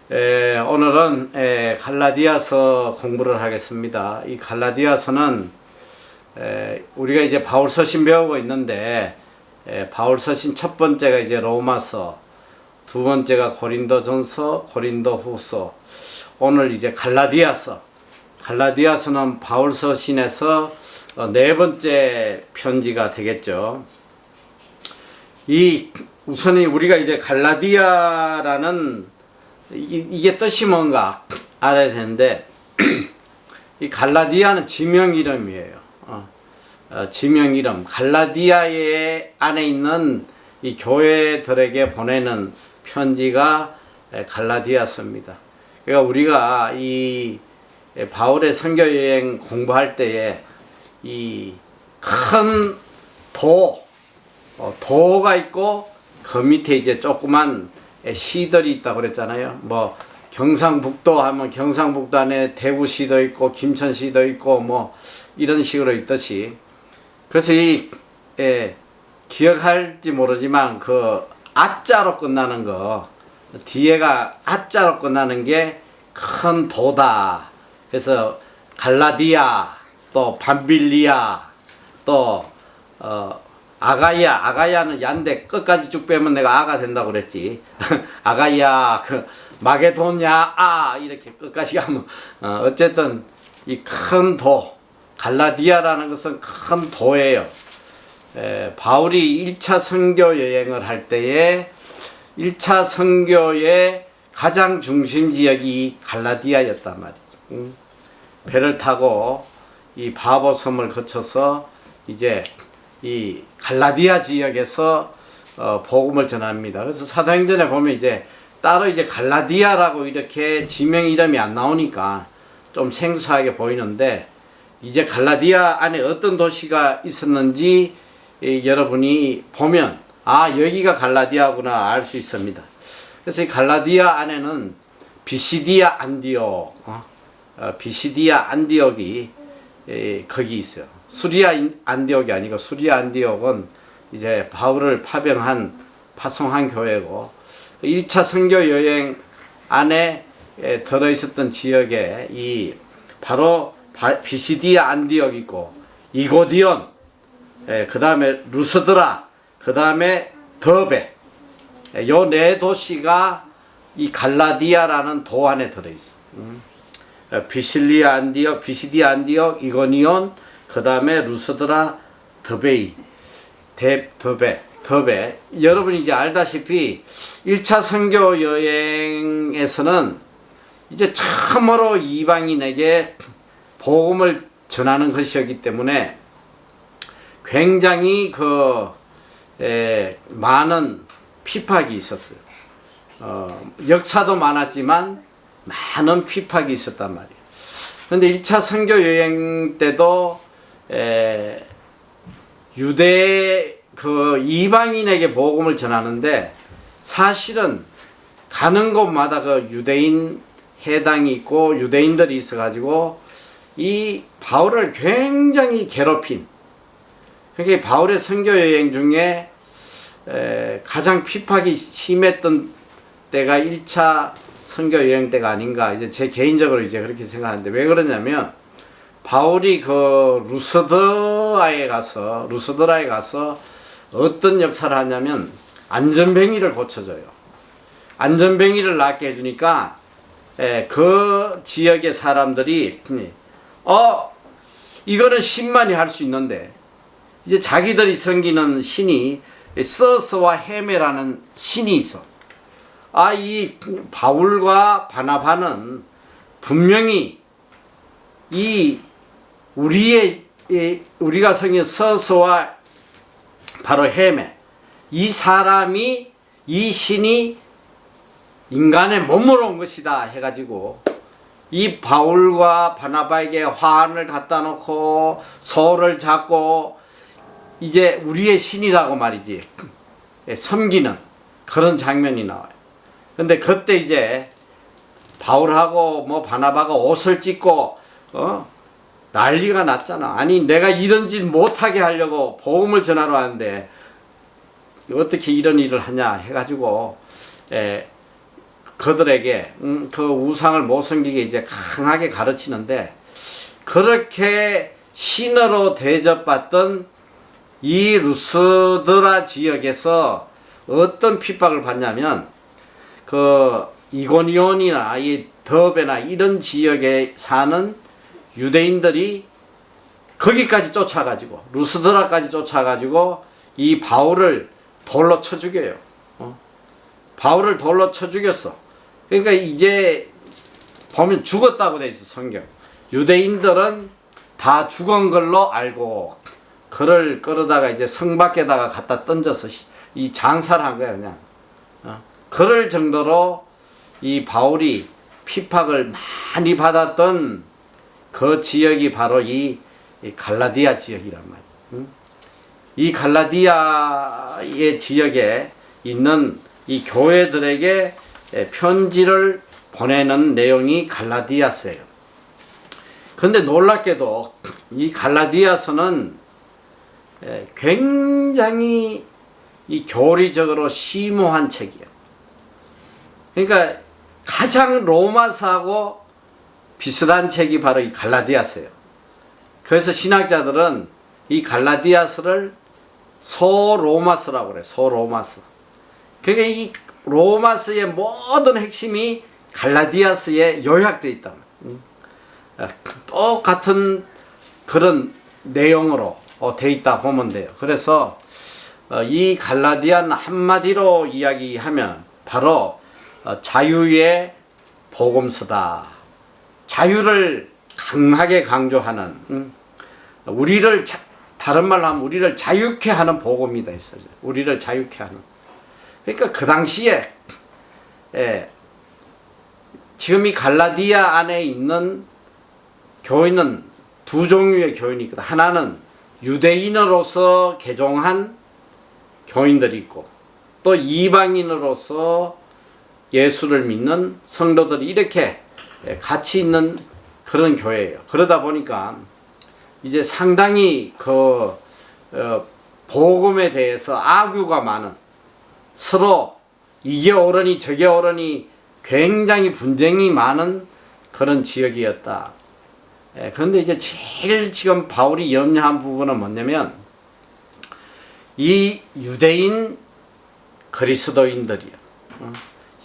오늘은 갈라디아서 공부를 하겠습니다. 이 갈라디아서는 우리가 이제 바울 서신 배우고 있는데 바울 서신 첫 번째가 이제 로마서, 두 번째가 고린도전서, 고린도후서, 오늘 이제 갈라디아서. 갈라디아서는 바울 서신에서 네 번째 편지가 되겠죠. 우선이 우리가 이제 갈라디아라는 이게 뜻이 뭔가 알아야 되는데 이 갈라디아는 지명 이름이에요. 지명 이름. 갈라디아의 안에 있는 이 교회들에게 보내는 편지가 갈라디아서입니다. 그러니까 우리가 이 바울의 선교 여행 공부할 때에 이 큰 도가 있고 그 밑에 이제 조그만 시들이 있다고 그랬잖아요. 뭐 경상북도 하면 경상북도 안에 대구시도 있고 김천시도 있고 뭐 이런 식으로 있듯이, 그래서 기억할지 모르지만 그 아자로 끝나는 거, 뒤에가 아자로 끝나는 게 큰 도다. 그래서 갈라디아, 또 밤빌리아, 또 아가야는 야인데 끝까지 쭉 빼면 내가 아가 된다고 그랬지. 아가야, 마게도냐, 이렇게 끝까지 가면, 어쨌든 이 큰 도, 갈라디아라는 것은 큰 도예요. 바울이 1차 선교 여행을 할 때에 1차 선교의 가장 중심 지역이 갈라디아였단 말이지. 배를 타고 이 바보섬을 거쳐서 이제 이 갈라디아 지역에서 복음을 전합니다. 그래서 사도행전에 보면 이제 따로 이제 갈라디아라고 이렇게 지명 이름이 안 나오니까 좀 생소하게 보이는데, 이제 갈라디아 안에 어떤 도시가 있었는지 여러분이 보면 여기가 갈라디아구나 알 수 있습니다. 그래서 이 갈라디아 안에는 비시디아 안디옥이 거기 있어요. 수리아 안디옥이 아니고, 수리아 안디옥은 이제 바울을 파송한 교회고, 1차 선교 여행 안에 들어있었던 지역에 바로 비시디아 안디옥 있고, 이고디온, 그 다음에 루스드라, 그 다음에 더베, 요 네 도시가 이 갈라디아라는 도 안에 들어있어. 비시디아 안디옥, 이고니온, 그 다음에 루스드라, 더베. 여러분이 이제 알다시피 1차 선교 여행에서는 이제 참으로 이방인에게 복음을 전하는 것이었기 때문에 굉장히 많은 핍박이 있었어요. 역사도 많았지만 많은 핍박이 있었단 말이에요. 그런데 1차 선교 여행 때도 이방인에게 복음을 전하는데, 사실은 가는 곳마다 그 유대인 해당이 있고 유대인들이 있어가지고 이 바울을 굉장히 괴롭힌, 그러니까 바울의 선교 여행 중에 가장 핍박이 심했던 때가 1차 선교 여행 때가 아닌가, 이제 제 개인적으로 이제 그렇게 생각하는데, 왜 그러냐면 바울이 루스드라에 가서 어떤 역사를 하냐면 안전뱅이를 고쳐줘요. 안전뱅이를 낫게 해주니까 그 지역의 사람들이 이거는 신만이 할 수 있는데, 이제 자기들이 섬기는 신이 서스와 헤메라는 신이 있어. 이 바울과 바나바는 분명히 우리가 섬긴 서스와 바로 헤메, 이 신이 인간의 몸으로 온 것이다 해가지고 이 바울과 바나바에게 화환을 갖다 놓고 소를 잡고 이제 우리의 신이라고 말이지 섬기는 그런 장면이 나와요. 근데 그때 이제 바울하고 바나바가 옷을 찢고 난리가 났잖아. 아니 내가 이런 짓 못하게 하려고 복음을 전하러 왔는데 어떻게 이런 일을 하냐 해가지고 그들에게 그 우상을 못 섬기게 이제 강하게 가르치는데, 그렇게 신으로 대접받던 이 루스드라 지역에서 어떤 핍박을 받냐면, 그 이고니온이나 이 더베나 이런 지역에 사는 유대인들이 거기까지 쫓아가지고, 루스드라까지 쫓아가지고 이 바울을 돌로 쳐 죽여요. 바울을 돌로 쳐 죽였어. 그러니까 이제 보면 죽었다고 돼 있어, 성경. 유대인들은 다 죽은 걸로 알고 그를 끌어다가 이제 성 밖에다가 갖다 던져서 이 장사를 한 거야, 그냥. 그럴 정도로 이 바울이 핍박을 많이 받았던 그 지역이 바로 이 갈라디아 지역이란 말이야. 이 갈라디아의 지역에 있는 이 교회들에게 편지를 보내는 내용이 갈라디아서예요. 근데 놀랍게도 이 갈라디아서는 굉장히 이 교리적으로 심오한 책이에요. 그러니까 가장 로마서하고 비슷한 책이 바로 이 갈라디아서예요. 그래서 신학자들은 이 갈라디아서를 소로마서라고 그래요. 소로마서. 그러니까 이 로마서의 모든 핵심이 갈라디아서에 요약되어 있다. 똑같은 그런 내용으로 되어 있다 보면 돼요. 그래서 이 갈라디아는 한마디로 이야기하면 바로 자유의 복음서다. 자유를 강하게 강조하는, 우리를 다른 말로 하면 우리를 자유케 하는 복음이다 했어요. 우리를 자유케 하는. 그러니까 그 당시에 지금 이 갈라디아 안에 있는 교인은 두 종류의 교인이 있거든. 하나는 유대인으로서 개종한 교인들이 있고, 또 이방인으로서 예수를 믿는 성도들이 이렇게 같이 있는 그런 교회예요. 그러다 보니까 이제 상당히 그 복음에 대해서 악유가 많은, 서로 이게 옳으니 저게 옳으니 굉장히 분쟁이 많은 그런 지역이었다. 그런데 이제 제일 지금 바울이 염려한 부분은 뭐냐면, 이 유대인 그리스도인들이요,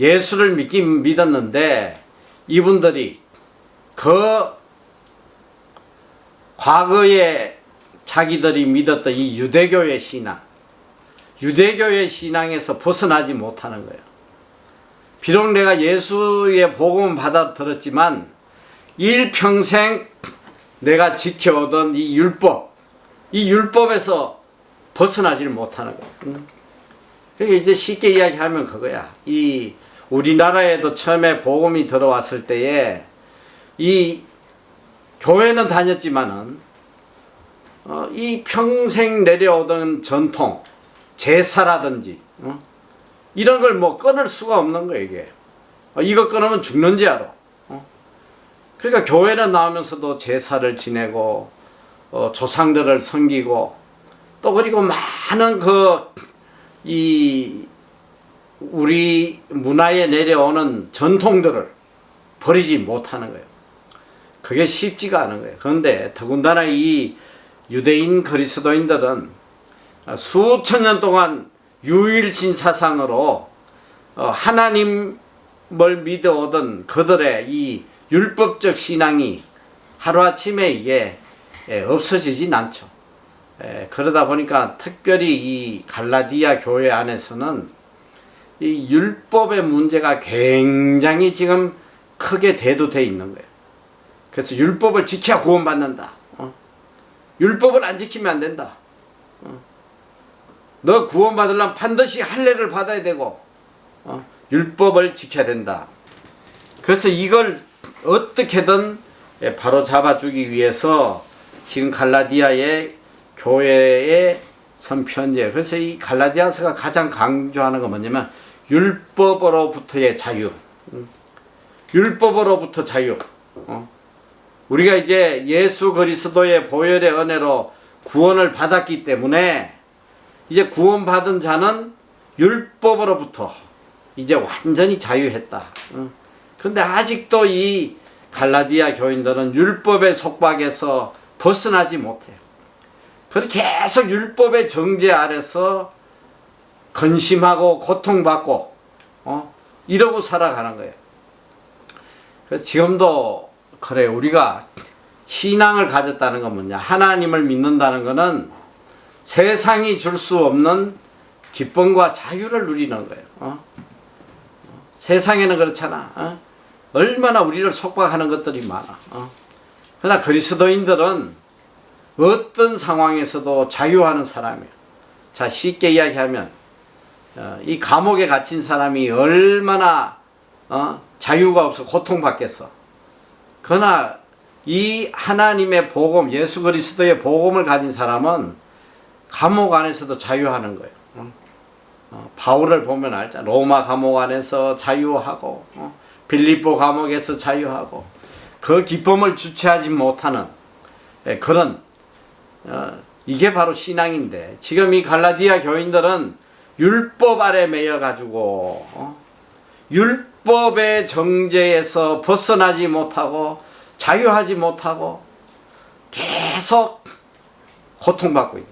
예수를 믿었는데 이분들이 그 과거에 자기들이 믿었던 이 유대교의 신앙, 유대교의 신앙에서 벗어나지 못하는 거예요. 비록 내가 예수의 복음을 받아 들었지만 일평생 내가 지켜오던 이 율법에서 벗어나지를 못하는 거예요. 그러니까 이제 쉽게 이야기하면 그거야. 이 우리나라에도 처음에 복음이 들어왔을 때에 이 교회는 다녔지만은 이 평생 내려오던 전통, 제사라든지 이런 걸 뭐 끊을 수가 없는 거예요, 이게. 이거 끊으면 죽는 죄로. 그러니까 교회는 나오면서도 제사를 지내고 조상들을 섬기고, 또 그리고 많은 우리 문화에 내려오는 전통들을 버리지 못하는 거예요. 그게 쉽지가 않은 거예요. 그런데 더군다나 이 유대인 그리스도인들은 수천 년 동안 유일신 사상으로 하나님을 믿어오던 그들의 이 율법적 신앙이 하루아침에 이게 없어지진 않죠. 그러다 보니까 특별히 이 갈라디아 교회 안에서는 이 율법의 문제가 굉장히 지금 크게 대두되어 있는 거예요. 그래서 율법을 지켜야 구원받는다. 율법을 안 지키면 안 된다. 너 구원받으려면 반드시 할례를 받아야 되고 율법을 지켜야 된다. 그래서 이걸 어떻게든 바로 잡아주기 위해서 지금 갈라디아의 교회에 선 편지예요. 그래서 이 갈라디아서가 가장 강조하는 건 뭐냐면 율법으로부터의 자유. 율법으로부터 자유. 우리가 이제 예수 그리스도의 보혈의 은혜로 구원을 받았기 때문에 이제 구원받은 자는 율법으로부터, 이제 완전히 자유했다. 근데 아직도 이 갈라디아 교인들은 율법의 속박에서 벗어나지 못해요. 그렇게 계속 율법의 정죄 아래서 근심하고 고통받고 이러고 살아가는 거예요. 그래서 지금도 그래, 우리가 신앙을 가졌다는 건 뭐냐, 하나님을 믿는다는 것은 세상이 줄 수 없는 기쁨과 자유를 누리는 거예요. 세상에는 그렇잖아. 얼마나 우리를 속박하는 것들이 많아. 그러나 그리스도인들은 어떤 상황에서도 자유하는 사람이에요. 자, 쉽게 이야기하면 이 감옥에 갇힌 사람이 얼마나 자유가 없어 고통받겠어. 그러나 이 하나님의 복음, 예수 그리스도의 복음을 가진 사람은 감옥 안에서도 자유하는 거예요. 바울을 보면 알자. 로마 감옥 안에서 자유하고 빌립보 감옥에서 자유하고 그 기쁨을 주체하지 못하는 그런 이게 바로 신앙인데, 지금 이 갈라디아 교인들은 율법 아래 매여 가지고 율법의 정죄에서 벗어나지 못하고 자유하지 못하고 계속 고통받고 있다.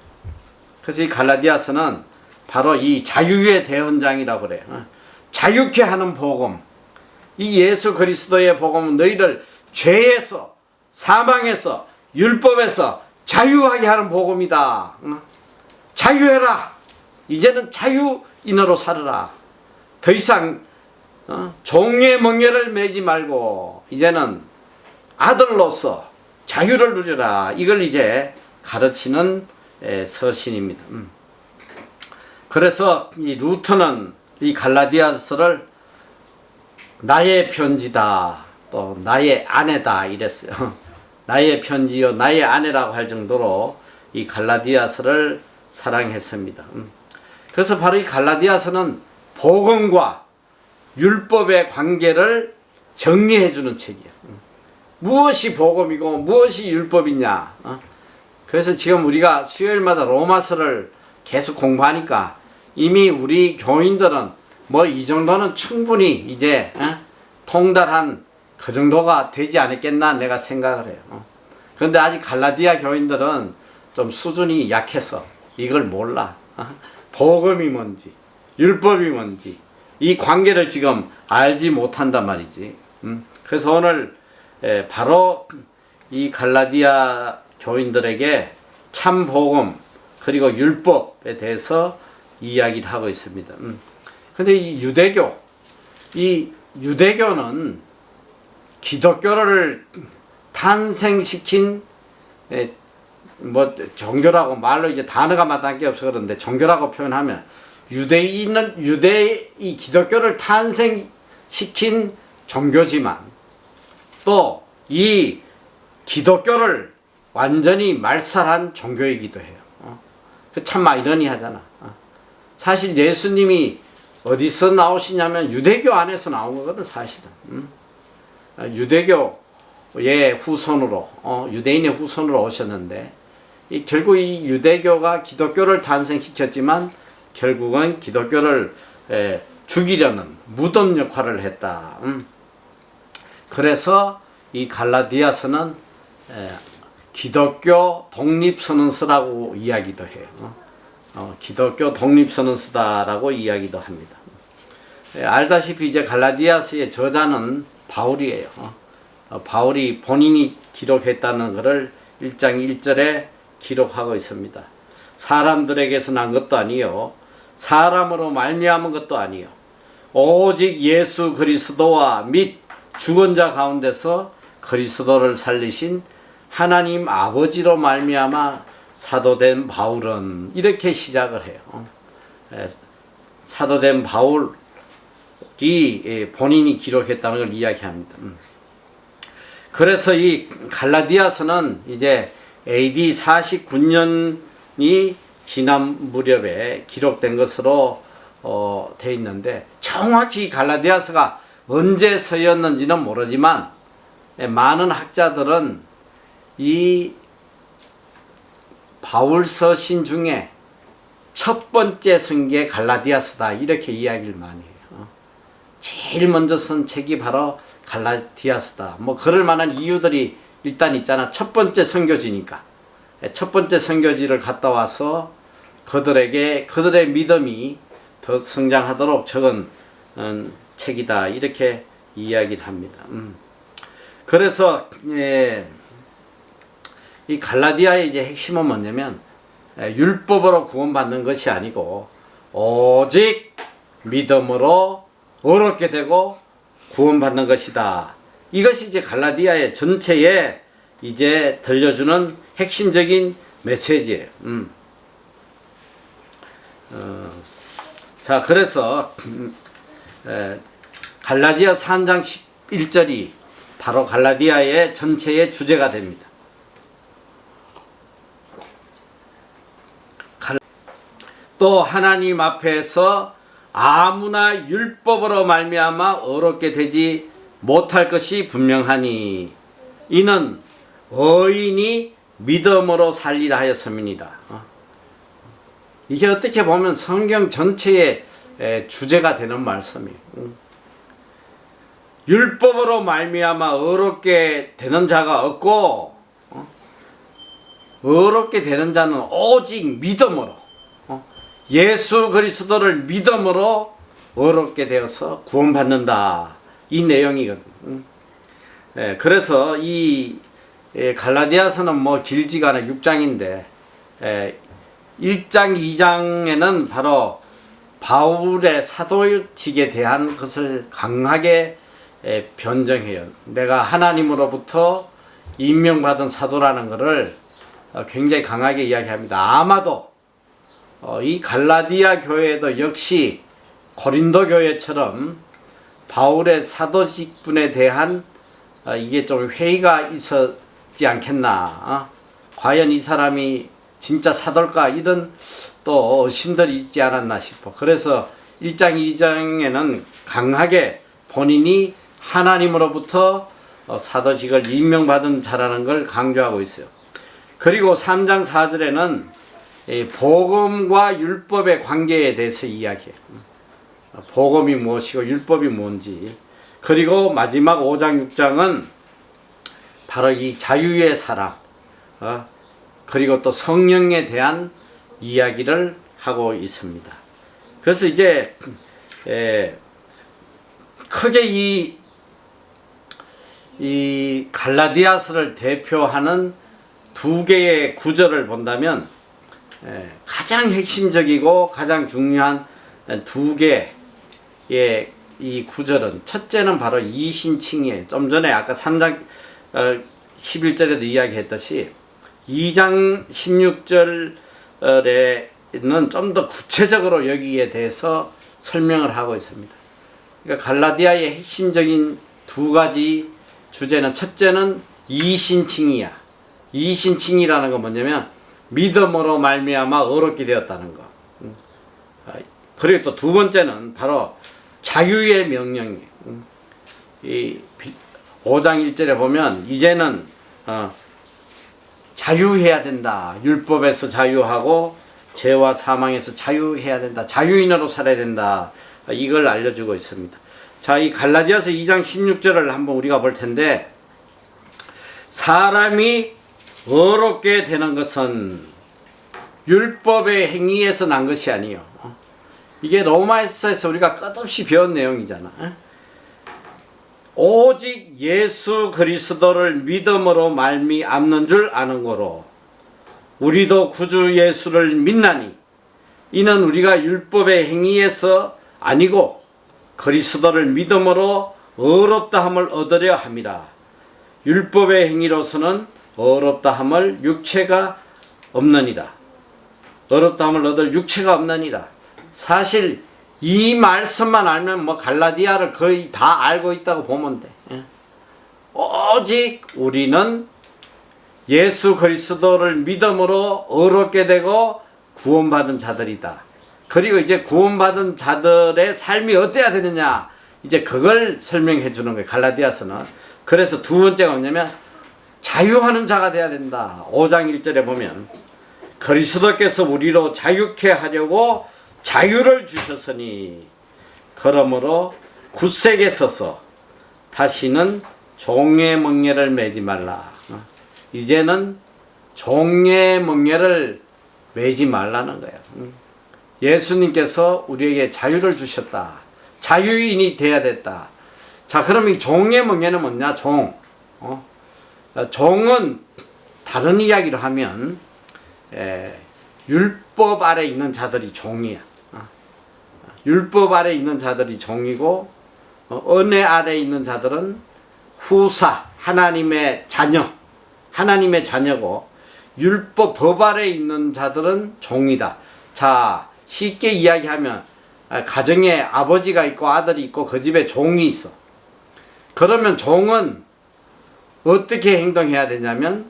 그래서 이 갈라디아서는 바로 이 자유의 대헌장이라고 그래요. 자유케 하는 복음. 이 예수 그리스도의 복음은 너희를 죄에서, 사망에서, 율법에서 자유하게 하는 복음이다. 자유해라. 이제는 자유인으로 살아라. 더 이상 종의 멍에를 매지 말고 이제는 아들로서 자유를 누려라. 이걸 이제 가르치는 서신입니다. 그래서 이 루터는 이 갈라디아서를 나의 편지다, 또 나의 아내다 이랬어요. 나의 편지요, 나의 아내라고 할 정도로 이 갈라디아서를 사랑했습니다. 그래서 바로 이 갈라디아서는 복음과 율법의 관계를 정리해주는 책이에요. 무엇이 복음이고 무엇이 율법이냐. 그래서 지금 우리가 수요일마다 로마서를 계속 공부하니까 이미 우리 교인들은 뭐 이 정도는 충분히 이제 통달한 그 정도가 되지 않았겠나 내가 생각을 해요. 그런데 아직 갈라디아 교인들은 좀 수준이 약해서 이걸 몰라. 복음이 뭔지 율법이 뭔지 이 관계를 지금 알지 못한단 말이지. 그래서 오늘 바로 이 갈라디아 교인들에게 참 복음 그리고 율법에 대해서 이야기를 하고 있습니다. 근데 이 유대교는 기독교를 탄생시킨 뭐 종교라고 말로 이제 단어가 마땅한 게 없어 그런데 종교라고 표현하면 이 기독교를 탄생시킨 종교지만 또 이 기독교를 완전히 말살한 종교이기도 해요. 참 아이러니하잖아. 사실 예수님이 어디서 나오시냐면 유대교 안에서 나온 거거든 사실은. 유대교의 후손으로 유대인의 후손으로 오셨는데 결국 이 유대교가 기독교를 탄생시켰지만 결국은 기독교를 죽이려는 무덤 역할을 했다. 그래서 이 갈라디아서는 기독교 독립선언서라고 이야기도 해요. 기독교 독립선언서다라고 이야기도 합니다. 알다시피 이제 갈라디아서의 저자는 바울이에요. 바울이 본인이 기록했다는 것을 1장 1절에 기록하고 있습니다. 사람들에게서 난 것도 아니요 사람으로 말미암은 것도 아니요 오직 예수 그리스도와 및 죽은 자 가운데서 그리스도를 살리신 하나님 아버지로 말미암아 사도된 바울은 이렇게 시작을 해요. 사도된 바울이 본인이 기록했다는 걸 이야기합니다. 그래서 이 갈라디아서는 이제 AD 49년이 지난 무렵에 기록된 것으로 되어 있는데 정확히 갈라디아서가 언제 서였는지는 모르지만 많은 학자들은 이 바울서신 중에 첫 번째 성게 갈라디아서다 이렇게 이야기를 많이 해요. 제일 먼저 쓴 책이 바로 갈라디아서다. 뭐 그럴 만한 이유들이 일단 있잖아. 첫 번째 선교지니까. 첫 번째 선교지를 갔다 와서 그들에게 그들의 믿음이 더 성장하도록 적은 책이다. 이렇게 이야기를 합니다. 그래서 이 갈라디아의 이제 핵심은 뭐냐면 율법으로 구원받는 것이 아니고 오직 믿음으로 의롭게 되고 구원받는 것이다. 이것이 이제 갈라디아의 전체에 이제 들려주는 핵심적인 메시지예요. 자, 그래서 갈라디아 3장 11절이 바로 갈라디아의 전체의 주제가 됩니다. 또 하나님 앞에서 아무나 율법으로 말미암아 의롭게 되지 못할 것이 분명하니 이는 의인이 믿음으로 살리라 하였음이니라. 이게 어떻게 보면 성경 전체의 주제가 되는 말씀이에요. 율법으로 말미암아 의롭게 되는 자가 없고 의롭게 되는 자는 오직 믿음으로 예수 그리스도를 믿음으로 의롭게 되어서 구원받는다. 이 내용이거든. 그래서 이 갈라디아서는 뭐 길지가 않아 6장인데 1장 2장에는 바로 바울의 사도직에 대한 것을 강하게 변정해요. 내가 하나님으로부터 임명받은 사도라는 것을 굉장히 강하게 이야기합니다. 아마도 이 갈라디아 교회도 역시 고린도 교회처럼 바울의 사도직분에 대한 이게 좀 회의가 있었지 않겠나. 과연 이 사람이 진짜 사도일까, 이런 또 의심들이 있지 않았나 싶어. 그래서 1장 2장에는 강하게 본인이 하나님으로부터 사도직을 임명받은 자라는 걸 강조하고 있어요. 그리고 3장 4절에는 복음과 율법의 관계에 대해서 이야기해요. 복음이 무엇이고 율법이 뭔지. 그리고 마지막 5장 6장은 바로 이 자유의 사람, 그리고 또 성령에 대한 이야기를 하고 있습니다. 그래서 이제 크게 이 갈라디아서를 대표하는 두 개의 구절을 본다면 가장 핵심적이고 가장 중요한 두 개의 이 구절은, 첫째는 바로 이신칭이에요. 좀 전에 아까 3장 11절에도 이야기했듯이 2장 16절에는 좀 더 구체적으로 여기에 대해서 설명을 하고 있습니다. 그러니까 갈라디아의 핵심적인 두 가지 주제는, 첫째는 이신칭이야. 이신칭이라는 건 뭐냐면 믿음으로 말미암아 의롭게 되었다는 거. 그리고 또 두 번째는 바로 자유의 명령이에요. 이 5장 1절에 보면 이제는 자유해야 된다. 율법에서 자유하고 죄와 사망에서 자유해야 된다. 자유인으로 살아야 된다. 이걸 알려주고 있습니다. 자, 이 갈라디아서 2장 16절을 한번 우리가 볼 텐데, 사람이 의롭게 되는 것은 율법의 행위에서 난 것이 아니요. 이게 로마서에서 우리가 끝없이 배운 내용이잖아. 오직 예수 그리스도를 믿음으로 말미암는 줄 아는 거로 우리도 구주 예수를 믿나니 이는 우리가 율법의 행위에서 아니고 그리스도를 믿음으로 의롭다함을 얻으려 함이라. 율법의 행위로서는 의롭다함을 육체가 없느니라. 의롭다함을 얻을 육체가 없느니라. 사실 이 말씀만 알면 뭐 갈라디아를 거의 다 알고 있다고 보면 돼. 오직 우리는 예수 그리스도를 믿음으로 의롭게 되고 구원받은 자들이다. 그리고 이제 구원받은 자들의 삶이 어때야 되느냐, 이제 그걸 설명해 주는 거예요, 갈라디아서는. 그래서 두 번째가 뭐냐면 자유하는 자가 돼야 된다. 5장 1절에 보면 그리스도께서 우리로 자유케 하려고 자유를 주셨으니 그러므로 굳세게 서서 다시는 종의 멍에를 매지 말라. 이제는 종의 멍에를 매지 말라는 거야. 예수님께서 우리에게 자유를 주셨다. 자유인이 돼야 됐다. 자, 그럼 이 종의 멍에는 뭐냐? 종. 종은 다른 이야기로 하면 율법 아래 있는 자들이 종이야. 율법 아래 있는 자들이 종이고 은혜 아래 있는 자들은 후사, 하나님의 자녀, 하나님의 자녀고 율법 법 아래 있는 자들은 종이다. 자, 쉽게 이야기하면 가정에 아버지가 있고 아들이 있고 그 집에 종이 있어. 그러면 종은 어떻게 행동해야 되냐면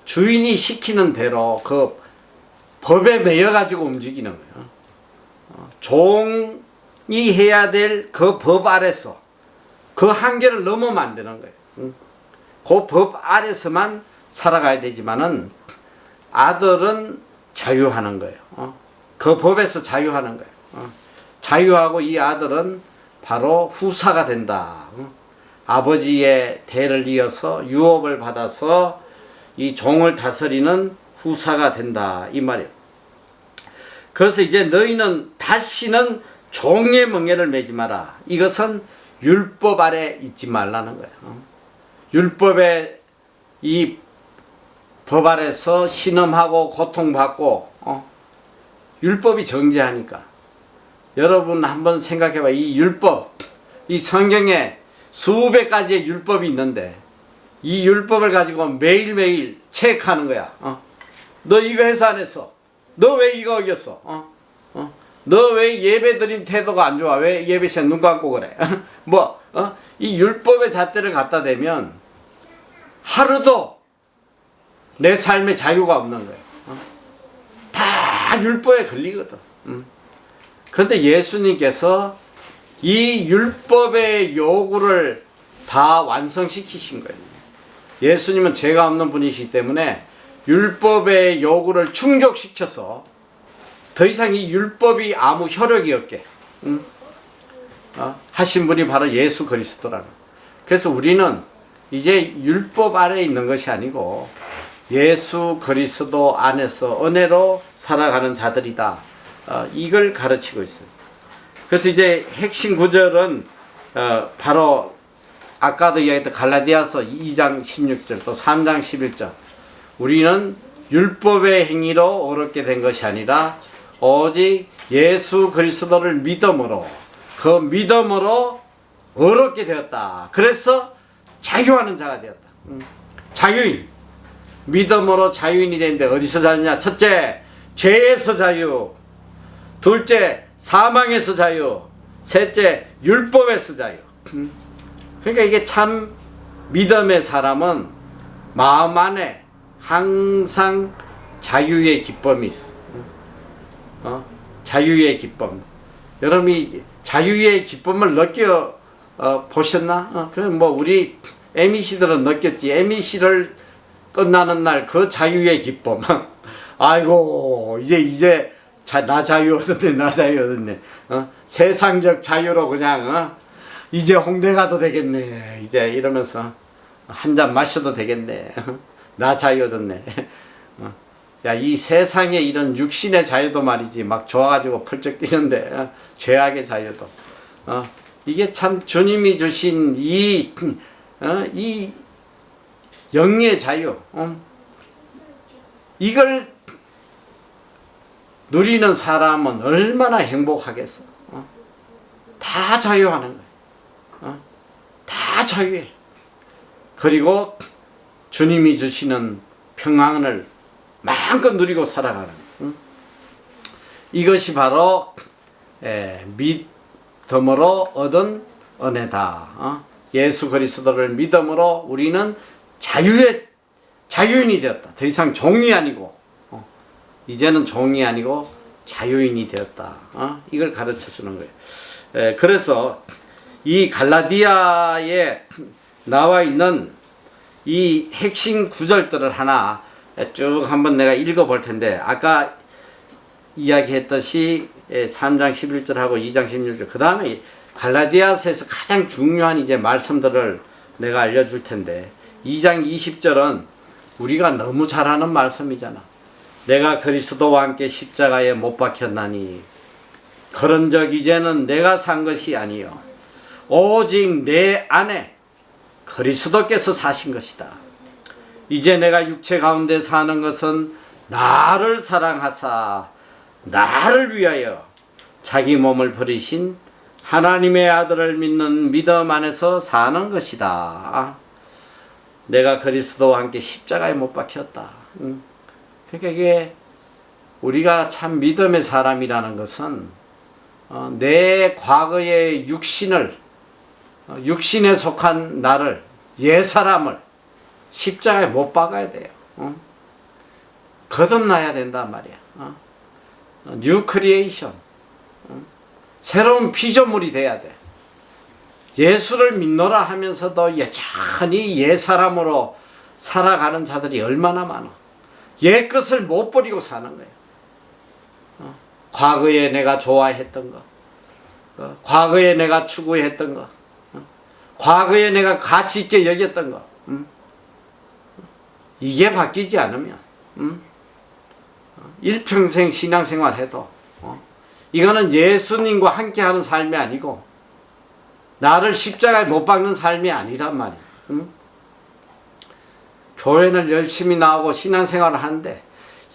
주인이 시키는 대로 그 법에 매여 가지고 움직이는 거예요. 종이 해야 될 그 법 아래서 그 한계를 넘으면 안 되는 거예요. 그 법 아래서만 살아가야 되지만은 아들은 자유하는 거예요. 그 법에서 자유하는 거예요. 자유하고 이 아들은 바로 후사가 된다. 아버지의 대를 이어서 유업을 받아서 이 종을 다스리는 후사가 된다. 이 말이에요. 그래서 이제 너희는 다시는 종의 멍에를 매지 마라. 이것은 율법 아래 있지 말라는 거예요. 율법의 이 법 아래서 신음하고 고통받고 율법이 정죄하니까 여러분 한번 생각해봐. 이 율법, 이 성경에 수백 가지의 율법이 있는데 이 율법을 가지고 매일매일 체크하는 거야. 너 이거 해서 안 했어? 너 왜 이거 어겼어? 너 왜 예배 드린 태도가 안 좋아? 왜 예배 시간 눈 감고 그래? 이 율법의 잣대를 갖다 대면 하루도 내 삶에 자유가 없는 거예요. 다 율법에 걸리거든. 그런데 예수님께서 이 율법의 요구를 다 완성시키신 거예요. 예수님은 죄가 없는 분이시기 때문에 율법의 요구를 충족시켜서 더 이상 이 율법이 아무 효력이 없게 하신 분이 바로 예수 그리스도라는. 그래서 우리는 이제 율법 아래에 있는 것이 아니고 예수 그리스도 안에서 은혜로 살아가는 자들이다. 이걸 가르치고 있어요. 그래서 이제 핵심 구절은 바로 아까도 이야기했던 갈라디아서 2장 16절 또 3장 11절. 우리는 율법의 행위로 어렵게 된 것이 아니라 오직 예수 그리스도를 믿음으로 그 믿음으로 어렵게 되었다. 그래서 자유하는 자가 되었다. 자유인. 믿음으로 자유인이 되는데 어디서 자유냐? 첫째, 죄에서 자유. 둘째, 사망에서 자유. 셋째, 율법에서 자유. 그러니까 이게 참 믿음의 사람은 마음 안에 항상 자유의 기쁨이 있어. 자유의 기쁨. 여러분이 자유의 기쁨을 느껴 보셨나? 그럼 뭐 우리 MEC들은 느꼈지. MEC를 끝나는 날 그 자유의 기쁨. 아이고 이제 나 자유 얻었네. 나 자유 얻었네. 세상적 자유로 그냥 이제 홍대 가도 되겠네. 이제 이러면서 한 잔 마셔도 되겠네. 나 자유 얻었네. 야, 이 세상에 이런 육신의 자유도 말이지 막 좋아가지고 펄쩍 뛰는데 죄악의 자유도 이게 참 주님이 주신 이 영의 자유 이걸 누리는 사람은 얼마나 행복하겠어. 다 자유하는 거야. 다 자유해. 그리고 주님이 주시는 평안을 마음껏 누리고 살아가는 이것이 바로 믿음으로 얻은 은혜다. 예수 그리스도를 믿음으로 우리는 자유인이 되었다. 더 이상 종이 아니고 이제는 종이 아니고 자유인이 되었다. 이걸 가르쳐 주는 거예요. 그래서 이 갈라디아에 나와 있는 이 핵심 구절들을 하나 쭉 한번 내가 읽어 볼 텐데, 아까 이야기했듯이 3장 11절하고 2장 16절, 그 다음에 갈라디아서에서 가장 중요한 이제 말씀들을 내가 알려줄 텐데 2장 20절은 우리가 너무 잘 아는 말씀이잖아. 내가 그리스도와 함께 십자가에 못 박혔나니 그런즉 이제는 내가 산 것이 아니요 오직 내 안에 그리스도께서 사신 것이다. 이제 내가 육체 가운데 사는 것은 나를 사랑하사 나를 위하여 자기 몸을 버리신 하나님의 아들을 믿는 믿음 안에서 사는 것이다. 내가 그리스도와 함께 십자가에 못 박혔다. 그러니까 이게 우리가 참 믿음의 사람이라는 것은 내 과거의 육신에 속한 나를, 옛사람을 십자가에 못 박아야 돼요. 거듭나야 된단 말이야. 뉴 크리에이션, 새로운 피조물이 돼야 돼. 예수를 믿노라 하면서도 여전히 옛사람으로 살아가는 자들이 얼마나 많아. 옛 것을 못 버리고 사는 거예요. 과거에 내가 좋아했던 거, 과거에 내가 추구했던 거, 과거에 내가 가치 있게 여겼던 거, 이게 바뀌지 않으면 일평생 신앙생활 해도 이거는 예수님과 함께하는 삶이 아니고 나를 십자가에 못 박는 삶이 아니란 말이야. 교회는 열심히 나오고 신앙생활을 하는데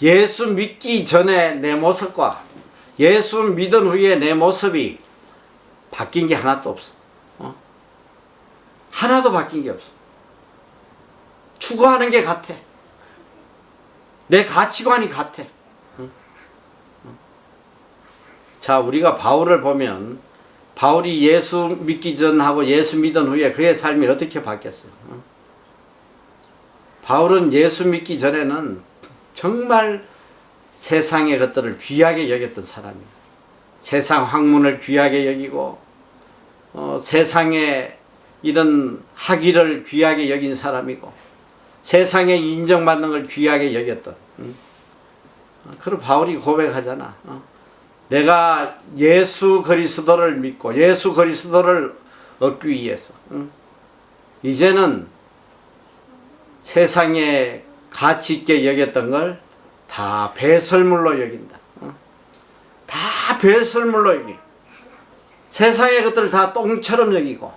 예수 믿기 전에 내 모습과 예수 믿은 후에 내 모습이 바뀐 게 하나도 없어. 하나도 바뀐 게 없어. 추구하는 게 같아. 내 가치관이 같아. 자, 우리가 바울을 보면 바울이 예수 믿기 전하고 예수 믿은 후에 그의 삶이 어떻게 바뀌었어요? 바울은 예수 믿기 전에는 정말 세상의 것들을 귀하게 여겼던 사람이에요. 세상 학문을 귀하게 여기고 세상의 이런 학위를 귀하게 여긴 사람이고 세상에 인정받는 걸 귀하게 여겼던. 그리고 바울이 고백하잖아. 내가 예수 그리스도를 믿고 예수 그리스도를 얻기 위해서 이제는 세상에 가치 있게 여겼던 걸 다 배설물로 여긴다. 다 배설물로 여기. 세상의 것들을 다 똥처럼 여기고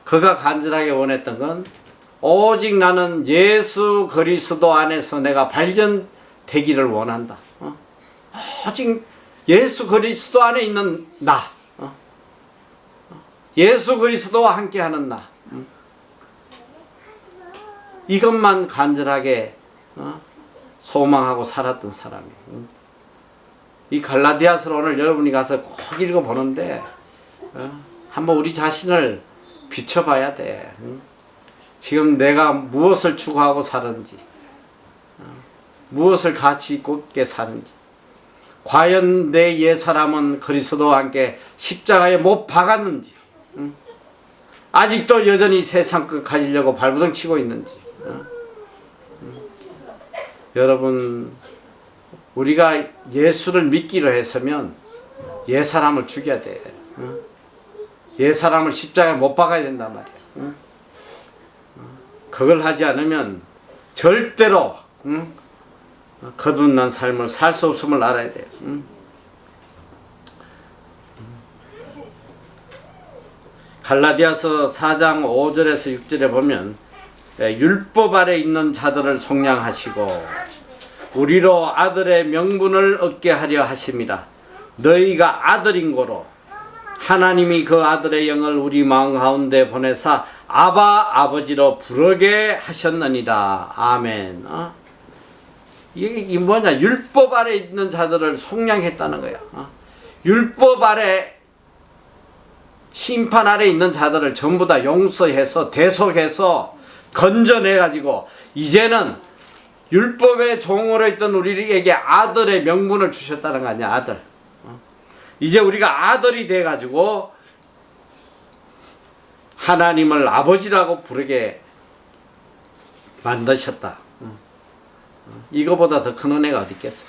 그가 간절하게 원했던 건 오직 나는 예수 그리스도 안에서 내가 발견되기를 원한다. 오직 예수 그리스도 안에 있는 나, 예수 그리스도와 함께하는 나, 이것만 간절하게 소망하고 살았던 사람이에요. 이 갈라디아서를 오늘 여러분이 가서 꼭 읽어보는데 한번 우리 자신을 비춰봐야 돼. 지금 내가 무엇을 추구하고 사는지, 무엇을 가치 있게 사는지, 과연 내 옛사람은 그리스도와 함께 십자가에 못 박았는지, 아직도 여전히 세상 것 가지려고 발버둥 치고 있는지. 여러분, 우리가 예수를 믿기로 했으면 옛사람을 죽여야 돼. 옛사람을 십자가에 못 박아야 된단 말이야. 그걸 하지 않으면 절대로 거듭난 삶을 살 수 없음을 알아야 돼요. 갈라디아서 4장 5절에서 6절에 보면 율법 아래 있는 자들을 속량하시고 우리로 아들의 명분을 얻게 하려 하심이라. 너희가 아들인 고로 하나님이 그 아들의 영을 우리 마음 가운데 보내사 아바 아버지로 부르게 하셨느니라. 아멘. 이게 뭐냐? 율법 아래 있는 자들을 속량했다는 거야. 율법 아래 심판 아래 있는 자들을 전부 다 용서해서 대속해서 건져내가지고 이제는 율법의 종으로 있던 우리에게 아들의 명분을 주셨다는 거 아니야. 아들. 이제 우리가 아들이 돼가지고 하나님을 아버지라고 부르게 만드셨다. 이거보다 더 큰 은혜가 어디 있겠어.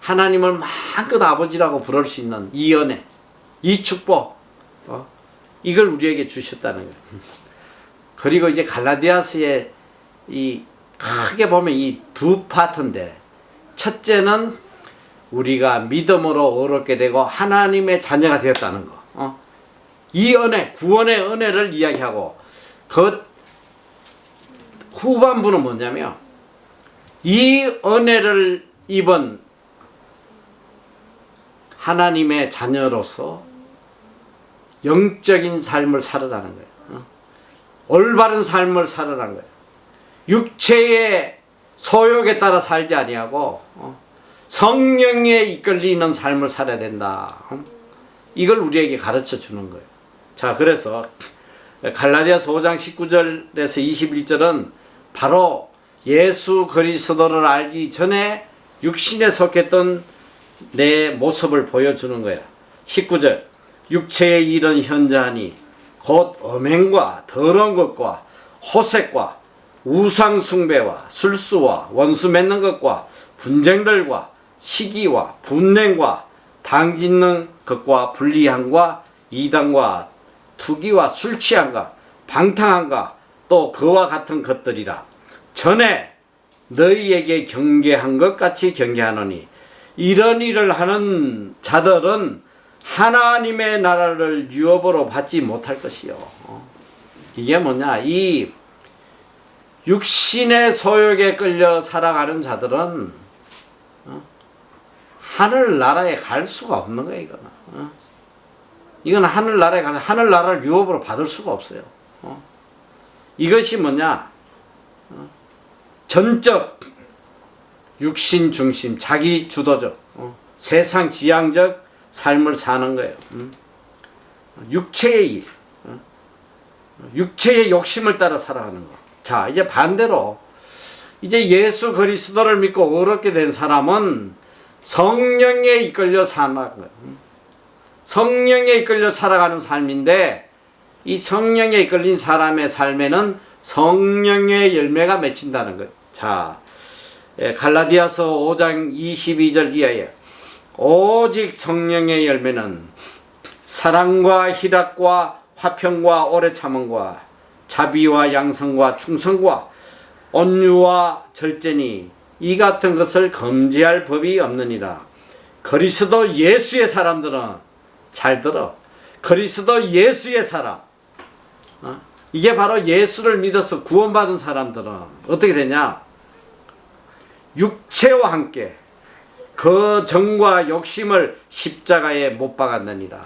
하나님을 마음껏 아버지라고 부를 수 있는 이 은혜, 이 축복, 이걸 우리에게 주셨다는 거예요. 그리고 이제 갈라디아서에 이 크게 보면 이 두 파트인데, 첫째는 우리가 믿음으로 의롭게 되고 하나님의 자녀가 되었다는 거. 이 은혜, 구원의 은혜를 이야기하고, 그 후반부는 뭐냐면 이 은혜를 입은 하나님의 자녀로서 영적인 삶을 살아라는 거예요. 올바른 삶을 살아라는 거예요. 육체의 소욕에 따라 살지 아니하고 성령에 이끌리는 삶을 살아야 된다. 이걸 우리에게 가르쳐 주는 거예요. 자, 그래서 갈라디아서 5장 19절에서 21절은 바로 예수 그리스도를 알기 전에 육신에 속했던 내 모습을 보여주는 거야. 19절, 육체의 일은 현저하니 곧 음행과 더러운 것과 호색과 우상 숭배와 술수와 원수 맺는 것과 분쟁들과 시기와 분냉과 당짓는 것과 불리함과 이단과 투기와 술 취함과 방탕함과 또 그와 같은 것들이라. 전에 너희에게 경계한 것 같이 경계하노니 이런 일을 하는 자들은 하나님의 나라를 유업으로 받지 못할 것이요. 이게 뭐냐? 이 육신의 소욕에 끌려 살아가는 자들은 하늘나라에 갈 수가 없는 거예요. 이건 하늘나라에 가서 하늘나라를 유업으로 받을 수가 없어요. 이것이 뭐냐? 전적 육신 중심, 자기 주도적, 세상 지향적 삶을 사는 거예요. 육체의 일, 육체의 욕심을 따라 살아가는 거. 자, 이제 반대로 이제 예수 그리스도를 믿고 의롭게 된 사람은 성령에 이끌려 사는 거예요. 성령에 이끌려 살아가는 삶인데, 이 성령에 이끌린 사람의 삶에는 성령의 열매가 맺힌다는 거예요. 자, 갈라디아서 5장 22절 이하에 오직 성령의 열매는 사랑과 희락과 화평과 오래 참음과 자비와 양성과 충성과 온유와 절제니 이 같은 것을 금지할 법이 없느니라. 그리스도 예수의 사람들은, 잘 들어, 그리스도 예수의 사람, 이게 바로 예수를 믿어서 구원받은 사람들은 어떻게 되냐? 육체와 함께 그 정과 욕심을 십자가에 못 박았느니라.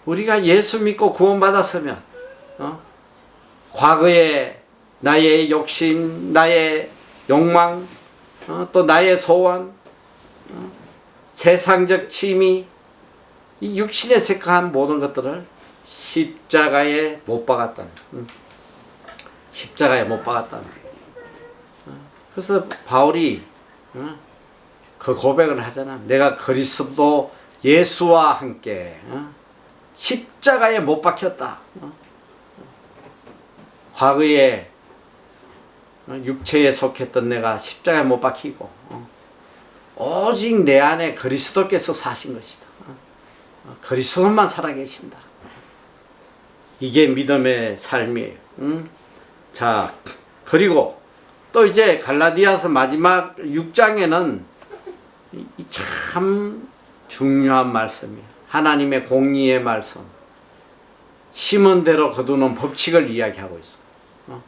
우리가 예수 믿고 구원받았으면 과거에 나의 욕심, 나의 욕망, 또 나의 소원, 세상적 취미, 이 육신에 색한 모든 것들을 십자가에 못 박았다. 십자가에 못 박았다. 그래서 바울이 그 고백을 하잖아. 내가 그리스도 예수와 함께 십자가에 못 박혔다. 과거에 육체에 속했던 내가 십자가에 못 박히고 오직 내 안에 그리스도께서 사신 것이다. 그리스도만 살아계신다. 이게 믿음의 삶이에요. 자, 그리고 또 이제 갈라디아서 마지막 6장에는 참 중요한 말씀이에요. 하나님의 공의의 말씀, 심은 대로 거두는 법칙을 이야기하고 있어요.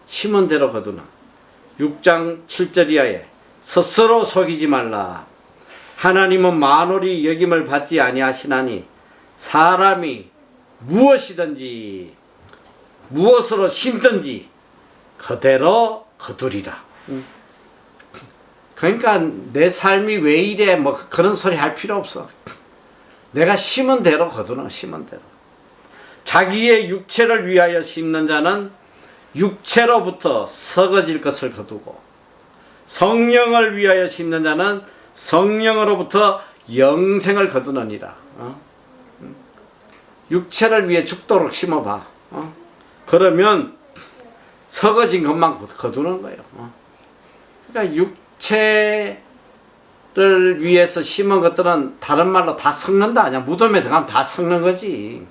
심은 대로 거두는 6장 7절 이하에 스스로 속이지 말라. 하나님은 만홀히 여김을 받지 아니하시나니 사람이 무엇이든지 무엇으로 심든지 그대로 거두리라. 그러니까 내 삶이 왜 이래 뭐 그런 소리 할 필요 없어. 내가 심은 대로 거두는, 심은 대로. 자기의 육체를 위하여 심는 자는 육체로부터 썩어질 것을 거두고, 성령을 위하여 심는 자는 성령으로부터 영생을 거두느니라. 육체를 위해 죽도록 심어봐. 그러면 썩어진 것만 거두는 거예요. 그러니까 육체의 를 위해서 심은 것들은 다른 말로 다 썩는다. 그냥 무덤에 들어가면 다 썩는 거지.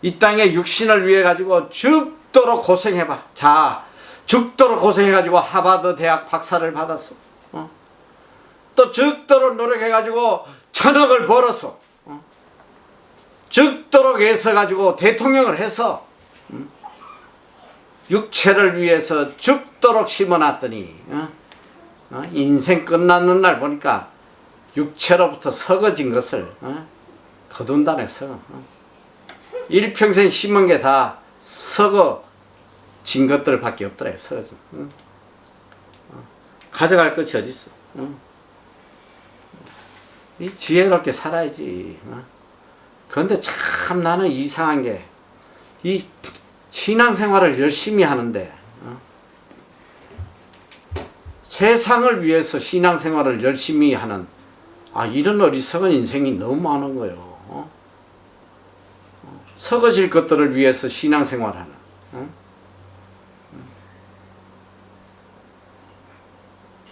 이 땅에 육신을 위해 가지고 죽도록 고생해봐. 자, 죽도록 고생해가지고 하버드 대학 박사를 받았어. 또 죽도록 노력해가지고 천억을 벌었어. 죽도록 애써가지고 대통령을 해서 육체를 위해서 죽도록 심어놨더니 인생 끝났는 날 보니까 육체로부터 썩어진 것을 거둔다네. 썩어. 일평생 심은 게 다 썩어진 것들밖에 없더래. 썩어진. 가져갈 것이 어디 있어? 이 지혜롭게 살아야지. 그런데 참 나는 이상한 게 이 신앙생활을 열심히 하는데 세상을 위해서 신앙생활을 열심히 하는 이런 어리석은 인생이 너무 많은 거예요. 썩어질 것들을 위해서 신앙생활하는.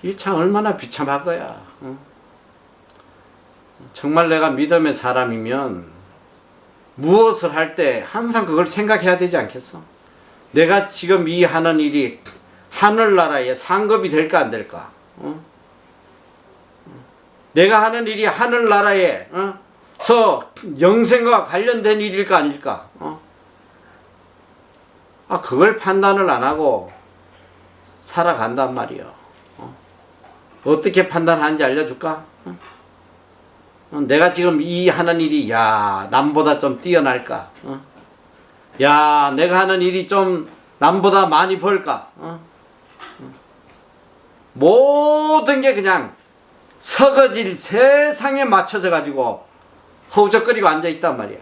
이 참 얼마나 비참한 거야. 정말 내가 믿음의 사람이면 무엇을 할 때 항상 그걸 생각해야 되지 않겠어? 내가 지금 이 하는 일이 하늘나라에 상급이 될까 안 될까? 내가 하는 일이 하늘나라에 서 영생과 관련된 일일까 아닐까? 그걸 판단을 안 하고 살아간단 말이야. 어떻게 판단하는지 알려줄까? 내가 지금 이 하는 일이 남보다 좀 뛰어날까? 내가 하는 일이 좀 남보다 많이 벌까? 모든 게 그냥 썩어질 세상에 맞춰져 가지고 허우적거리고 앉아 있단 말이야.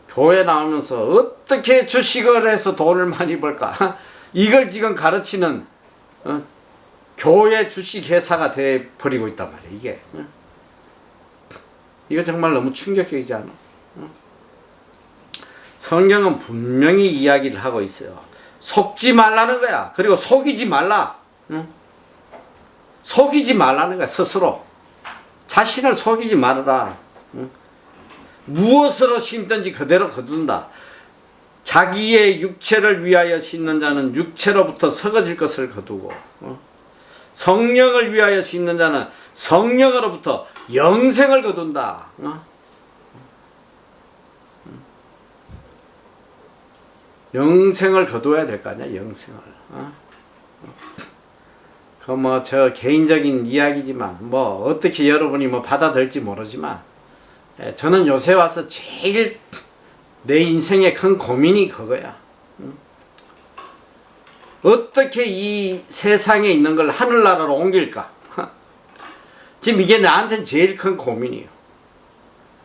교회 나오면서 어떻게 주식을 해서 돈을 많이 벌까? 이걸 지금 가르치는 교회 주식회사가 돼버리고 있단 말이야. 이게 이거 정말 너무 충격적이지 않아? 성경은 분명히 이야기를 하고 있어요. 속지 말라는 거야. 그리고 속이지 말라. 속이지 말라는 거야. 스스로 자신을 속이지 말아라. 무엇으로 심든지 그대로 거둔다. 자기의 육체를 위하여 심는 자는 육체로부터 썩어질 것을 거두고 성령을 위하여 심는 자는 성령으로부터 영생을 거둔다. 영생을 거두어야 될 거 아니야. 영생을. 그 저 개인적인 이야기지만 어떻게 여러분이 받아들일지 모르지만 저는 요새 와서 제일 내 인생의 큰 고민이 그거야. 어떻게 이 세상에 있는 걸 하늘나라로 옮길까? 지금 이게 나한테는 제일 큰 고민이에요.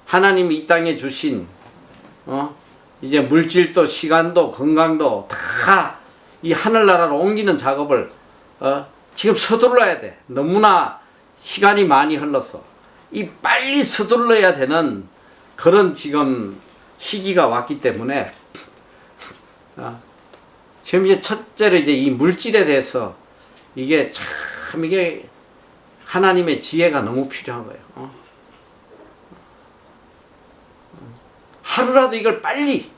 하나님이 이 땅에 주신 이제 물질도 시간도 건강도 다 이 하늘나라로 옮기는 작업을 지금 서둘러야 돼. 너무나 시간이 많이 흘러서 이 빨리 서둘러야 되는 그런 지금 시기가 왔기 때문에 지금 이제 첫째로 이제 이 물질에 대해서 이게 참 이게 하나님의 지혜가 너무 필요한 거예요. 하루라도 이걸 빨리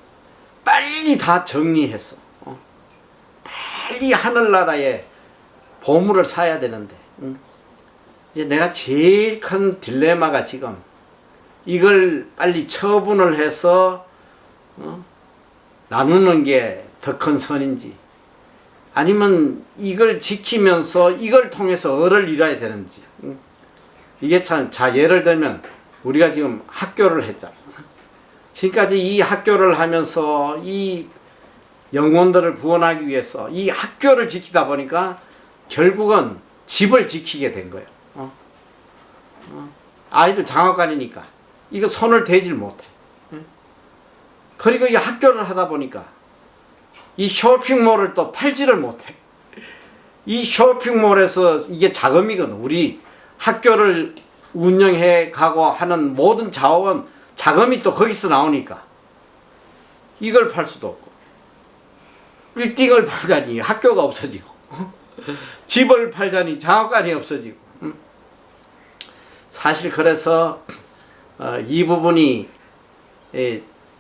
다 정리해서 빨리 하늘나라에 보물을 사야 되는데 이제 내가 제일 큰 딜레마가 지금 이걸 빨리 처분을 해서 나누는 게 더 큰 선인지 아니면 이걸 지키면서 이걸 통해서 을을 이뤄야 되는지 이게 참 예를 들면 우리가 지금 학교를 했잖아. 지금까지 이 학교를 하면서 이 영혼들을 구원하기 위해서 이 학교를 지키다 보니까 결국은 집을 지키게 된 거예요. 아이들 장학관이니까 이거 손을 대질 못해. 그리고 이 학교를 하다 보니까 이 쇼핑몰을 또 팔지를 못해. 이 쇼핑몰에서 이게 자금이거든. 우리 학교를 운영해 가고 하는 모든 자원 자금이 또 거기서 나오니까 이걸 팔 수도 없고 빌딩을 팔자니 학교가 없어지고 집을 팔자니 장학관이 없어지고. 사실 그래서 이 부분이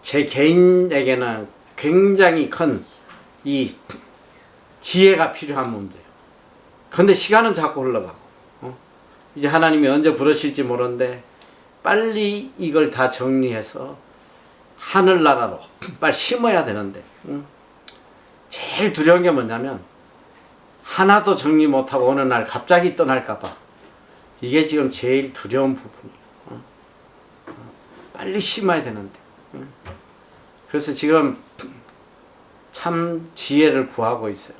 제 개인에게는 굉장히 큰 이 지혜가 필요한 문제예요. 근데 시간은 자꾸 흘러가고 이제 하나님이 언제 부르실지 모르는데 빨리 이걸 다 정리해서 하늘나라로 빨리 심어야 되는데 제일 두려운 게 뭐냐면 하나도 정리 못하고 어느 날 갑자기 떠날까봐 이게 지금 제일 두려운 부분이에요. 빨리 심어야 되는데 그래서 지금 참 지혜를 구하고 있어요.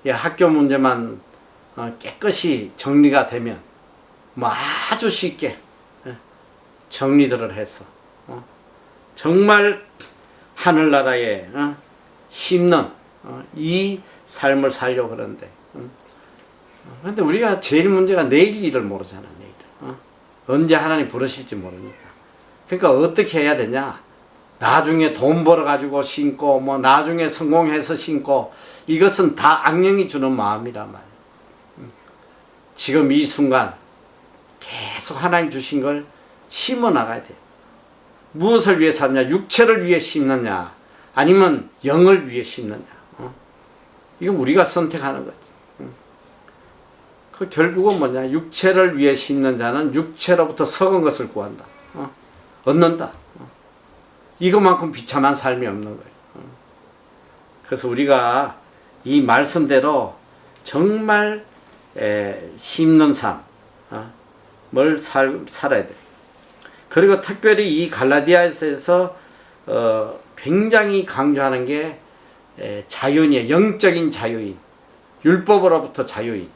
학교 문제만 깨끗이 정리가 되면 뭐 아주 쉽게 정리들을 해서 정말 하늘나라에 심는 이 삶을 살려고 그러는데 그런데 우리가 제일 문제가 내일 일을 모르잖아. 내일 언제 하나님 부르실지 모르니까. 그러니까 어떻게 해야 되냐, 나중에 돈 벌어 가지고 심고 뭐 나중에 성공해서 심고 이것은 다 악령이 주는 마음이란 말이에요. 지금 이 순간 계속 하나님 주신 걸 심어 나가야 돼요. 무엇을 위해 사느냐, 육체를 위해 심느냐 아니면 영을 위해 심느냐, 이건 우리가 선택하는 거지. 그 결국은 뭐냐, 육체를 위해 심는 자는 육체로부터 썩은 것을 구한다, 얻는다. 이것만큼 비참한 삶이 없는 거예요. 그래서 우리가 이 말씀대로 정말 심는 삶을 살아야 돼요. 그리고 특별히 이 갈라디아에서 굉장히 강조하는 게 자유인이에요. 영적인 자유인, 율법으로부터 자유인.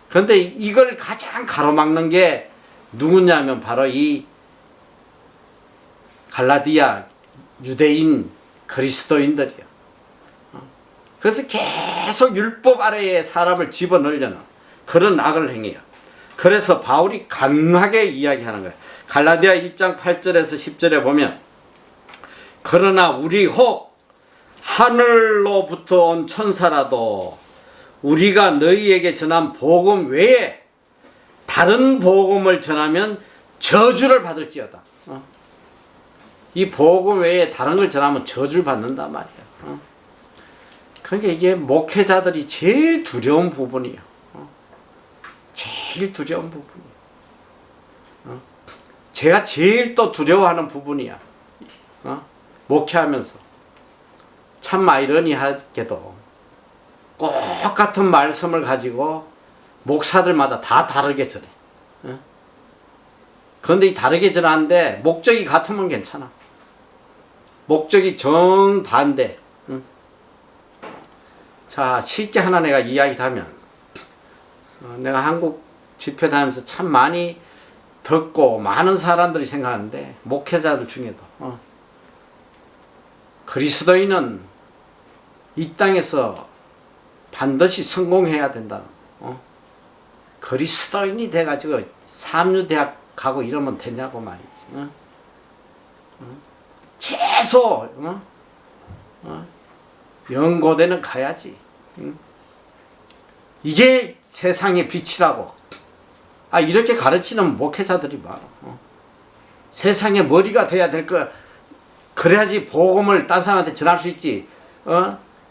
그런데 이걸 가장 가로막는 게 누구냐면 바로 이 갈라디아 유대인 그리스도인들이요. 그래서 계속 율법 아래에 사람을 집어넣으려는 그런 악을 행해요. 그래서 바울이 강하게 이야기하는 거예요. 갈라디아 1장 8절에서 10절에 보면, 그러나 우리 혹 하늘로부터 온 천사라도 우리가 너희에게 전한 복음 외에 다른 복음을 전하면 저주를 받을지어다. 이 복음 외에 다른 걸 전하면 저주를 받는단 말이야. 그러니까 이게 목회자들이 제일 두려운 부분이에요. 제일 두려운 부분이에요. 제가 제일 또 두려워하는 부분이야. 목회하면서 참 아이러니하게도 똑같은 말씀을 가지고 목사들마다 다 다르게 전해. 그런데 이 다르게 전하는데 목적이 같으면 괜찮아. 목적이 정반대. 자, 쉽게 하나 내가 이야기를 하면, 내가 한국 집회 다니면서 참 많이 듣고 많은 사람들이 생각하는데, 목회자들 중에도 그리스도인은 이 땅에서 반드시 성공해야 된다. 그리스도인이 돼가지고 삼류대학 가고 이러면 되냐고 말이지. 최소 연고대는 가야지. 이게 세상의 빛이라고. 이렇게 가르치는 목회자들이 많아. 세상의 머리가 돼야 될 거. 그래야지 복음을 딴 사람한테 전할 수 있지.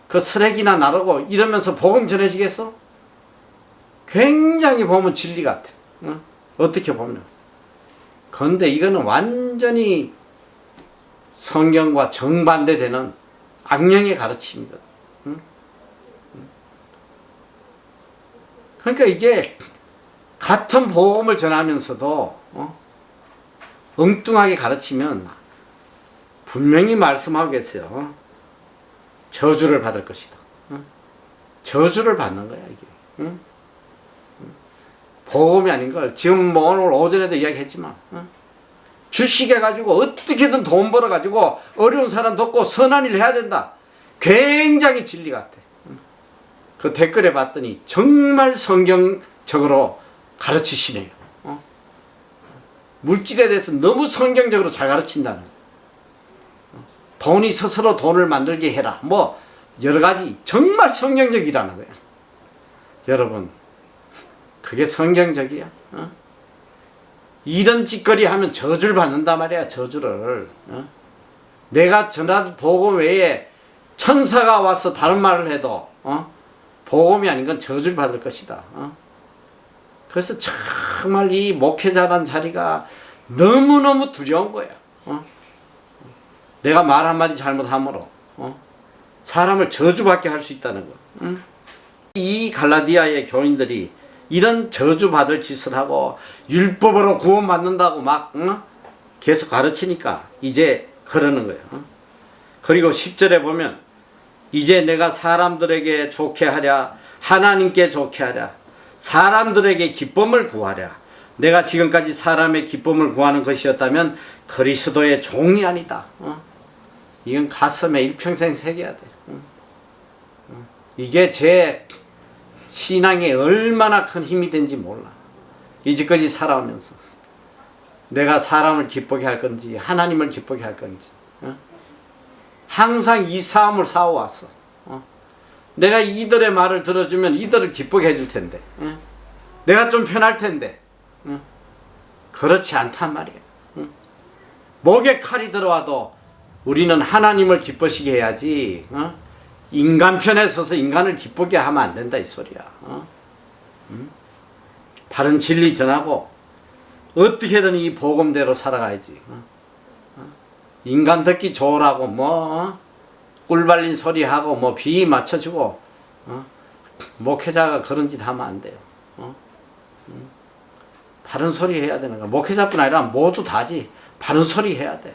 그 쓰레기나 나르고 이러면서 복음 전해지겠어? 굉장히 보면 진리 같아. 어떻게 보면. 그런데 이거는 완전히 성경과 정반대되는 악령의 가르침이거든. 그러니까 이게 같은 복음을 전하면서도 엉뚱하게 가르치면 분명히 말씀하고 계세요. 저주를 받을 것이다. 저주를 받는 거야 이게. 복음이 아닌 걸 지금 뭐 오늘 오전에도 이야기했지만, 주식해가지고 어떻게든 돈 벌어가지고 어려운 사람 돕고 선한 일 해야 된다. 굉장히 진리 같아. 그 댓글에 봤더니 정말 성경적으로 가르치시네요. 물질에 대해서 너무 성경적으로 잘 가르친다는 거예요. 돈이 스스로 돈을 만들게 해라. 뭐 여러 가지 정말 성경적이라는 거예요. 여러분, 그게 성경적이야? 이런 짓거리 하면 저주를 받는단 말이야, 저주를. 내가 전한 복음 외에 천사가 와서 다른 말을 해도 복음이 아닌 건 저주를 받을 것이다. 그래서 정말 이 목회자라는 자리가 너무너무 두려운 거야. 내가 말 한마디 잘못함으로 사람을 저주받게 할 수 있다는 거. 이 갈라디아의 교인들이 이런 저주받을 짓을 하고 율법으로 구원받는다고 막 계속 가르치니까 이제 그러는 거예요. 그리고 10절에 보면 이제 내가 사람들에게 좋게 하랴, 하나님께 좋게 하랴, 사람들에게 기쁨을 구하랴. 내가 지금까지 사람의 기쁨을 구하는 것이었다면 그리스도의 종이 아니다. 이건 가슴에 일평생 새겨야 돼. 이게 제 신앙에 얼마나 큰 힘이 된지 몰라. 이제까지 살아오면서 내가 사람을 기쁘게 할 건지 하나님을 기쁘게 할 건지 항상 이 싸움을 싸워왔어. 내가 이들의 말을 들어주면 이들을 기쁘게 해줄 텐데 내가 좀 편할 텐데 그렇지 않단 말이야. 목에 칼이 들어와도 우리는 하나님을 기쁘시게 해야지 인간 편에 서서 인간을 기쁘게 하면 안 된다 이 소리야. 바른 진리 전하고 어떻게든 이 복음대로 살아가야지. 인간 듣기 좋으라고 뭐 꿀 발린 소리하고 뭐 비 맞춰주고 목회자가 그런 짓 하면 안 돼요. 바른 소리 해야 되는 거야. 목회자뿐 아니라 모두 다지. 바른 소리 해야 돼.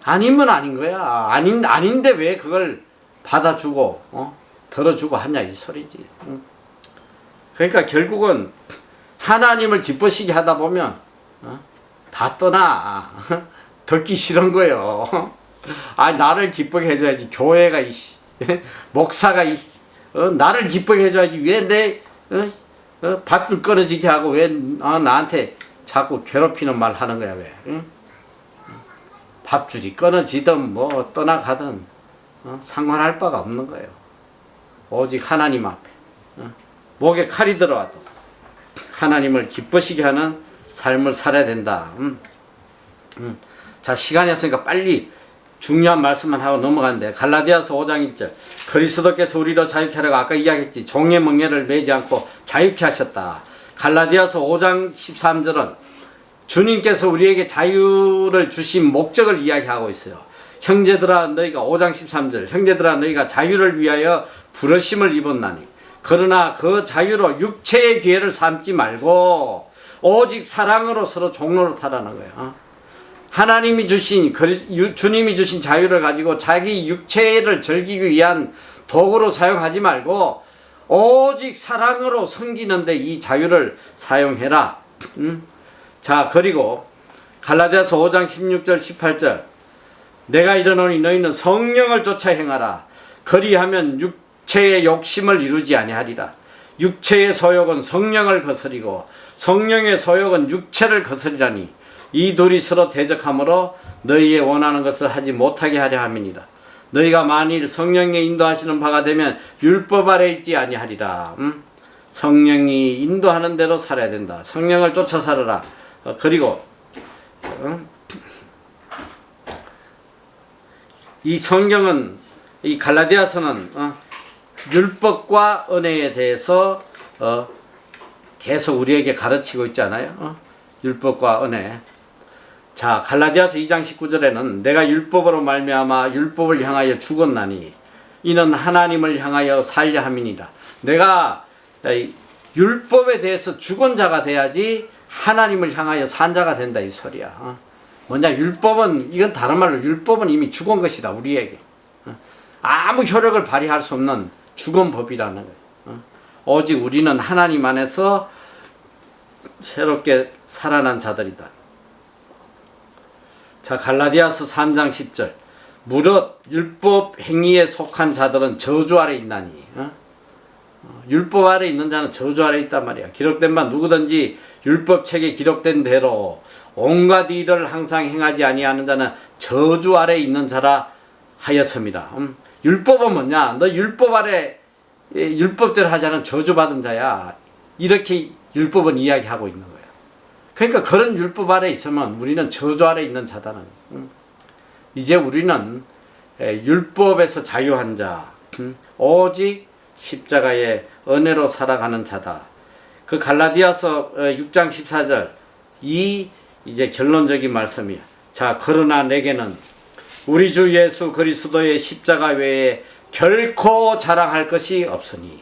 아니면 아닌 거야. 아닌데 왜 그걸 받아주고 들어주고 하냐 이 소리지. 그러니까 결국은 하나님을 기쁘시게 하다 보면 다 떠나. 듣기 싫은 거예요. 나를 기쁘게 해줘야지. 교회가 목사가 나를 기쁘게 해줘야지. 왜 내 밭불 끊어지게 하고 왜 나한테 자꾸 괴롭히는 말 하는 거야 왜? 밥줄이 끊어지든 뭐 떠나가든 상관할 바가 없는 거예요. 오직 하나님 앞에 목에 칼이 들어와도 하나님을 기쁘시게 하는 삶을 살아야 된다. 자, 시간이 없으니까 빨리 중요한 말씀만 하고 넘어가는데 갈라디아서 5장 1절 그리스도께서 우리로 자유케 하라고 아까 이야기했지. 종의 멍에를 매지 않고 자유케 하셨다. 갈라디아서 5장 13절은 주님께서 우리에게 자유를 주신 목적을 이야기하고 있어요. 형제들아 너희가 5장 13절 형제들아 너희가 자유를 위하여 부르심을 입었나니 그러나 그 자유로 육체의 기회를 삼지 말고 오직 사랑으로 서로 종로릇하라는 거예요. 하나님이 주신 주님이 주신 자유를 가지고 자기 육체를 즐기기 위한 도구로 사용하지 말고 오직 사랑으로 섬기는데 이 자유를 사용해라. 자, 그리고 갈라디아서 5장 16절 18절 내가 이르노니 너희는 성령을 쫓아 행하라. 그리하면 육체의 욕심을 이루지 아니하리라. 육체의 소욕은 성령을 거스리고 성령의 소욕은 육체를 거스리라니 이 둘이 서로 대적하므로 너희의 원하는 것을 하지 못하게 하려 함이니라. 너희가 만일 성령의 인도하시는 바가 되면 율법 아래 있지 아니하리라. 성령이 인도하는 대로 살아야 된다. 성령을 쫓아 살아라. 그리고 이 성경은 이 갈라디아서는 율법과 은혜에 대해서 계속 우리에게 가르치고 있잖아요. 율법과 은혜. 자, 갈라디아서 2장 19절에는 내가 율법으로 말미암아 율법을 향하여 죽었나니 이는 하나님을 향하여 살려 함이니라. 내가 율법에 대해서 죽은 자가 돼야지 하나님을 향하여 산 자가 된다 이 소리야. 뭐냐, 율법은 이건 다른 말로 율법은 이미 죽은 것이다 우리에게. 아무 효력을 발휘할 수 없는 죽은 법이라는 거예요. 오직 우리는 하나님 안에서 새롭게 살아난 자들이다. 자, 갈라디아서 3장 10절 무릇 율법 행위에 속한 자들은 저주 아래 있나니 율법 아래 있는 자는 저주 아래 있단 말이야. 기록된 바 누구든지 율법책에 기록된 대로 온갖 일을 항상 행하지 아니하는 자는 저주 아래 있는 자라 하였습니다. 율법은 뭐냐? 너 율법 아래 율법대로 하자는 저주받은 자야. 이렇게 율법은 이야기하고 있는 거야. 그러니까 그런 율법 아래 있으면 우리는 저주 아래 있는 자다는. 이제 우리는 율법에서 자유한 자, 오직 십자가의 은혜로 살아가는 자다. 그 갈라디아서 6장 14절 이 이제 결론적인 말씀이야. 자, 그러나 내게는 우리 주 예수 그리스도의 십자가 외에 결코 자랑할 것이 없으니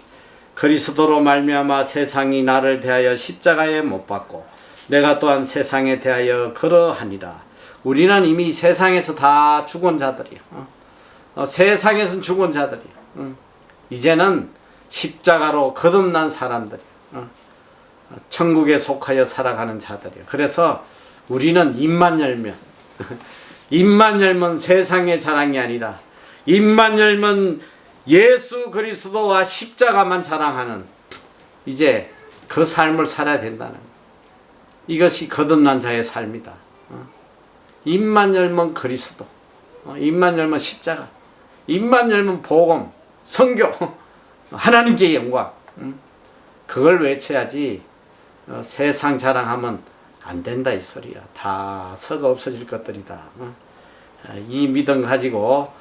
그리스도로 말미암아 세상이 나를 대하여 십자가에 못 박고 내가 또한 세상에 대하여 그러하니라. 우리는 이미 세상에서 다 죽은 자들이야. 세상에서는 죽은 자들이야. 이제는 십자가로 거듭난 사람들이야. 천국에 속하여 살아가는 자들이야. 그래서 우리는 입만 열면 입만 열면 세상의 자랑이 아니라 입만 열면 예수 그리스도와 십자가만 자랑하는 이제 그 삶을 살아야 된다는 거야. 이것이 거듭난 자의 삶이다. 입만 열면 그리스도, 입만 열면 십자가, 입만 열면 복음, 선교, 하나님께 영광. 그걸 외쳐야지 세상 자랑하면 안 된다 이 소리야. 다 썩어 없어질 것들이다. 이 믿음 가지고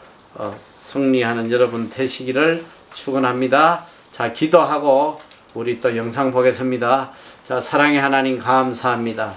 승리하는 여러분 되시기를 축원합니다. 자, 기도하고 우리 또 영상 보겠습니다. 자, 사랑의 하나님 감사합니다.